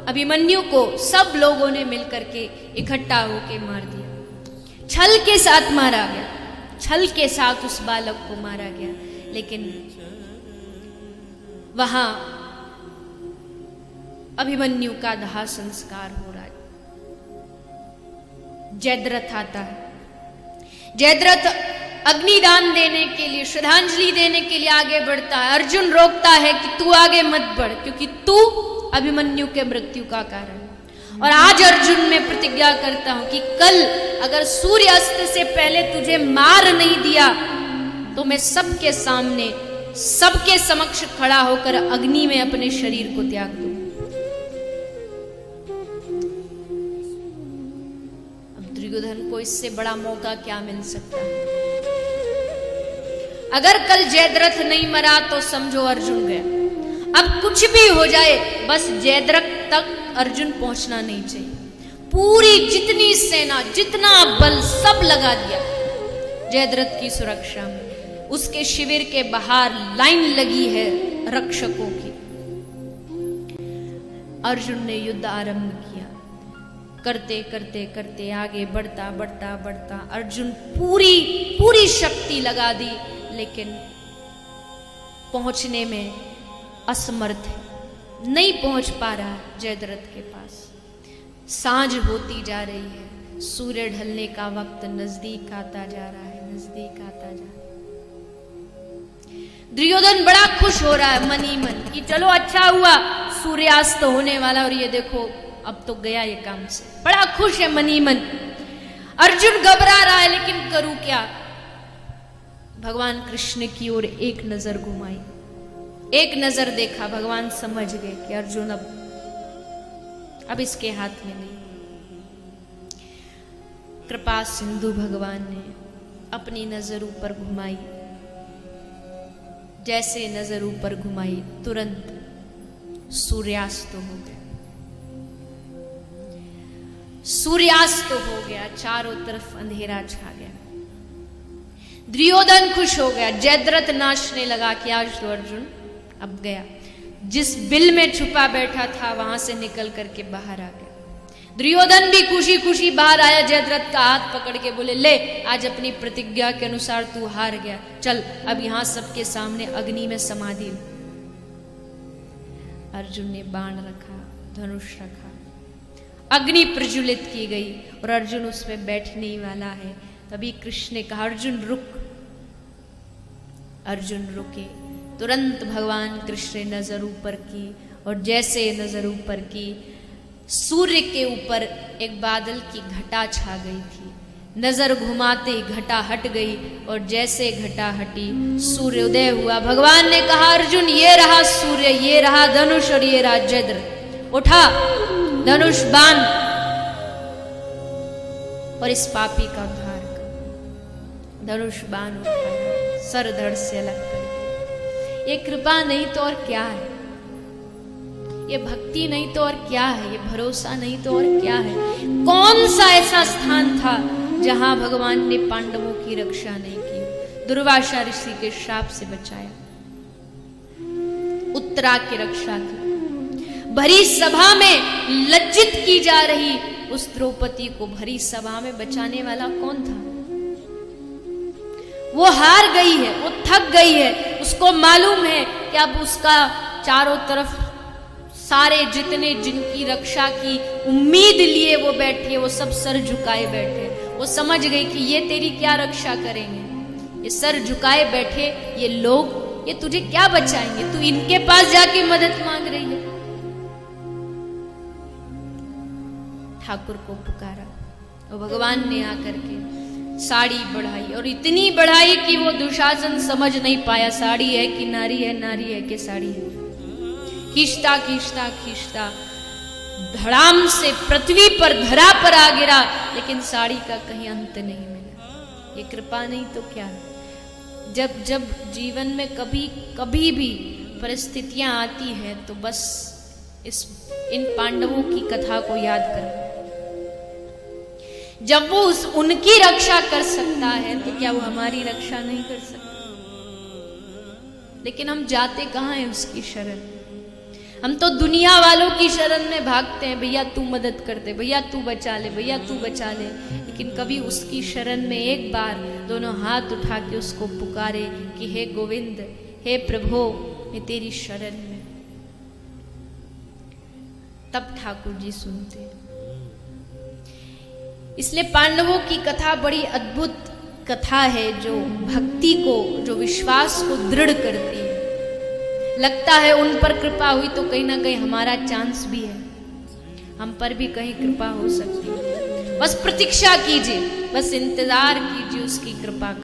अभिमन्यु को सब लोगों ने मिलकर के इकट्ठा होके मार दिया। छल के साथ मारा गया, छल के साथ उस बालक को मारा गया। लेकिन वहां अभिमन्यु का दाह संस्कार हो रहा है। जयद्रथ आता है। जयद्रथ अग्निदान देने के लिए, श्रद्धांजलि देने के लिए आगे बढ़ता है। अर्जुन रोकता है कि तू आगे मत बढ़, क्योंकि तू अभिमन्यु के मृत्यु का कारण। और आज अर्जुन मैं प्रतिज्ञा करता हूं कि कल अगर सूर्य अस्त से पहले तुझे मार नहीं दिया तो मैं सबके सामने, सबके समक्ष खड़ा होकर अग्नि में अपने शरीर को त्याग दूं। अब दुर्योधन को इससे बड़ा मौका क्या मिल सकता है? अगर कल जयद्रथ नहीं मरा तो समझो अर्जुन गया। अब कुछ भी हो जाए, बस जयद्रथ तक अर्जुन पहुंचना नहीं चाहिए। पूरी जितनी सेना, जितना बल सब लगा दिया जयद्रथ की सुरक्षा में। उसके शिविर के बाहर लाइन लगी है रक्षकों की। अर्जुन ने युद्ध आरंभ किया। करते करते करते आगे बढ़ता बढ़ता बढ़ता अर्जुन पूरी शक्ति लगा दी, लेकिन पहुंचने में असमर्थ है। नहीं पहुंच पा रहा जयद्रथ के पास। सांझ होती जा रही है, सूर्य ढलने का वक्त नजदीक आता जा रहा है, नजदीक आता जा रहा है। दुर्योधन बड़ा खुश हो रहा है मन ही मन कि चलो अच्छा हुआ, सूर्यास्त होने वाला और ये देखो अब तो गया ये काम से। बड़ा खुश है मन ही मन। अर्जुन घबरा रहा है, लेकिन करूं क्या? भगवान कृष्ण की ओर एक नजर घुमाई, एक नजर देखा। भगवान समझ गए कि अर्जुन अब इसके हाथ में नहीं। कृपा सिंधु भगवान ने अपनी नजर ऊपर घुमाई। जैसे नजर ऊपर घुमाई, तुरंत सूर्यास्त हो गया। सूर्यास्त हो गया, चारों तरफ अंधेरा छा गया। दुर्योधन खुश हो गया। जयद्रथ नाचने लगा कि आज तो अर्जुन अब गया। जिस बिल में छुपा बैठा था वहां से निकल करके बाहर आ गया। दुर्योधन भी खुशी खुशी बाहर आया, जयद्रथ का हाथ पकड़ के बोले, ले आज अपनी प्रतिज्ञा के अनुसार तू हार गया, चल अब यहां सबके सामने अग्नि में समाधि। अर्जुन ने बाण रखा, धनुष रखा, अग्नि प्रज्वलित की गई और अर्जुन उसमें बैठने ही वाला है। तभी कृष्ण ने कहा, अर्जुन रुक। अर्जुन रुके। तुरंत भगवान कृष्ण ने नजर ऊपर की और जैसे नजर ऊपर की, सूर्य के ऊपर एक बादल की घटा छा गई थी। नजर घुमाते ही घटा हट गई और जैसे घटा हटी सूर्योदय हुआ। भगवान ने कहा, अर्जुन ये रहा सूर्य, ये रहा धनुष और ये रहा जयद्रथ। उठा धनुष बाण और इस पापी का उद्धार कर। धनुष बाण उठाया, सर धड़ से अलग कर। ये कृपा नहीं तो और क्या है? ये भक्ति नहीं तो और क्या है? ये भरोसा नहीं तो और क्या है? कौन सा ऐसा स्थान था जहां भगवान ने पांडवों की रक्षा नहीं की? दुर्वासा ऋषि के श्राप से बचाया, उत्तरा की रक्षा की। भरी सभा में लज्जित की जा रही उस द्रौपदी को भरी सभा में बचाने वाला कौन था? वो हार गई है, वो थक गई है। उसको मालूम है कि अब उसका चारों तरफ सारे जितने जिनकी रक्षा की उम्मीद लिए वो बैठे, वो सब सर झुकाए बैठे। वो समझ गई कि ये तेरी क्या रक्षा करेंगे, ये सर झुकाए बैठे ये लोग, ये तुझे क्या बचाएंगे? तू इनके पास जाके मदद मांग रही है। ठाकुर को पुकारा और भगवान ने आकर के साड़ी बढ़ाई और इतनी बढ़ाई कि वो दुशासन समझ नहीं पाया साड़ी है कि नारी है, नारी है कि साड़ी है। खींचता खींचता खींचता धड़ाम से पृथ्वी पर धरा पर आ गिरा, लेकिन साड़ी का कहीं अंत नहीं मिला। ये कृपा नहीं तो क्या है? जब जब जीवन में कभी भी परिस्थितियां आती हैं तो बस इन पांडवों की कथा को याद करें। जब वो उनकी रक्षा कर सकता है तो क्या वो हमारी रक्षा नहीं कर सकता? लेकिन हम जाते कहां हैं उसकी शरण? हम तो दुनिया वालों की शरण में भागते हैं, भैया तू मदद कर दे, भैया तू बचा ले, भैया तू बचा ले। लेकिन कभी उसकी शरण में एक बार दोनों हाथ उठा के उसको पुकारे कि हे गोविंद, हे प्रभु, मैं तेरी शरण में, तब ठाकुर जी सुनते। इसलिए पांडवों की कथा बड़ी अद्भुत कथा है, जो भक्ति को, जो विश्वास को दृढ़ करती है। लगता है उन पर कृपा हुई तो कहीं ना कहीं हमारा चांस भी है, हम पर भी कहीं कृपा हो सकती है। बस प्रतीक्षा कीजिए, बस इंतजार कीजिए उसकी कृपा का।